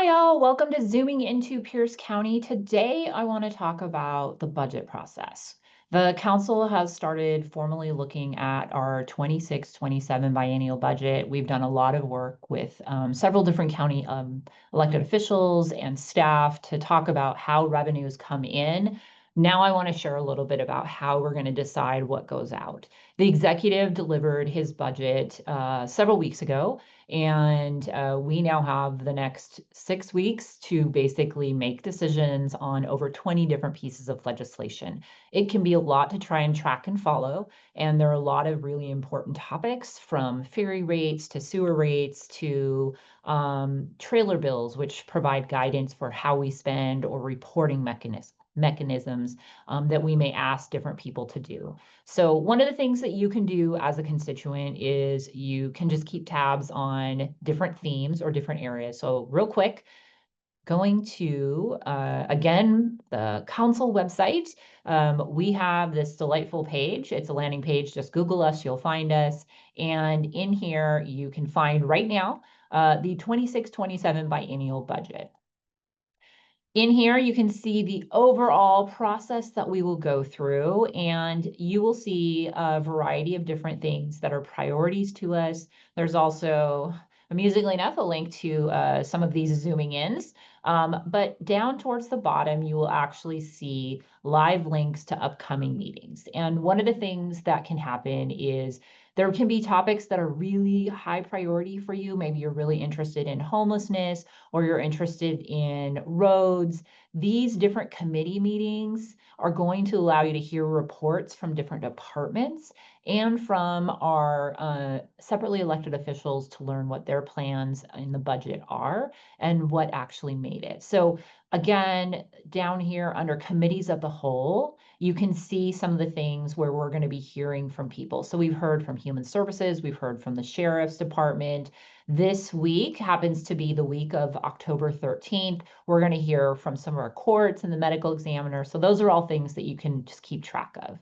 Hi, all. Welcome to Zooming into Pierce County. Today, I want to talk about the budget process. The council has started formally looking at our 26-27 biennial budget. We've done a lot of work with several different county elected officials and staff to talk about how revenues come in. Now I want to share a little bit about how we're going to decide what goes out. The executive delivered his budget several weeks ago, and we now have the next 6 weeks to basically make decisions on over 20 different pieces of legislation. It can be a lot to try and track and follow, and there are a lot of really important topics, from ferry rates to sewer rates to trailer bills, which provide guidance for how we spend, or reporting mechanisms that we may ask different people to do. So one of the things that you can do as a constituent is you can just keep tabs on different themes or different areas. So real quick, going to, again, the council website, we have this delightful page. It's a landing page. Just Google us, you'll find us. And in here, you can find right now the 26-27 biennial budget. In here, you can see the overall process that we will go through, and you will see a variety of different things that are priorities to us. There's also, amusingly enough, a link to some of these zooming ins. But down towards the bottom, you will actually see live links to upcoming meetings. And one of the things that can happen is there can be topics that are really high priority for you. Maybe you're really interested in homelessness, or you're interested in roads. These different committee meetings are going to allow you to hear reports from different departments and from our separately elected officials to learn what their plans in the budget are and what actually made it. So again, down here under committees of the whole, you can see some of the things where we're going to be hearing from people. So we've heard from Human Services, we've heard from the Sheriff's Department. This week happens to be the week of October 13th. We're going to hear from some of our courts and the medical examiner. So those are all things that you can just keep track of.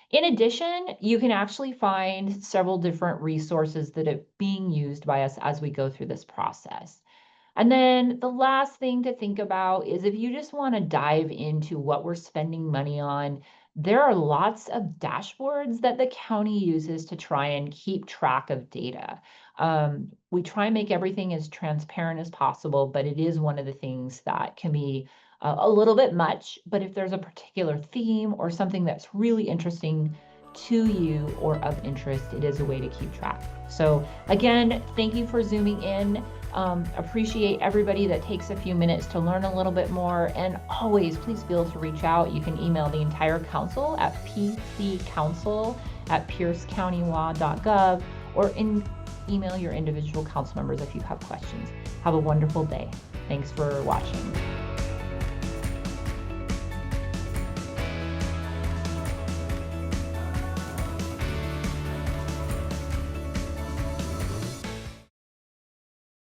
In addition, you can actually find several different resources that are being used by us as we go through this process. And then the last thing to think about is, if you just want to dive into what we're spending money on, there are lots of dashboards that the county uses to try and keep track of data. We try and make everything as transparent as possible, but it is one of the things that can be a little bit much. But if there's a particular theme or something that's really interesting to you or of interest, it is a way to keep track. So again, thank you for zooming in. Appreciate everybody that takes a few minutes to learn a little bit more. And always, please feel to reach out. You can email the entire council at pccouncil@piercecountylaw.gov, or email your individual council members if you have questions. Have a wonderful day. Thanks for watching.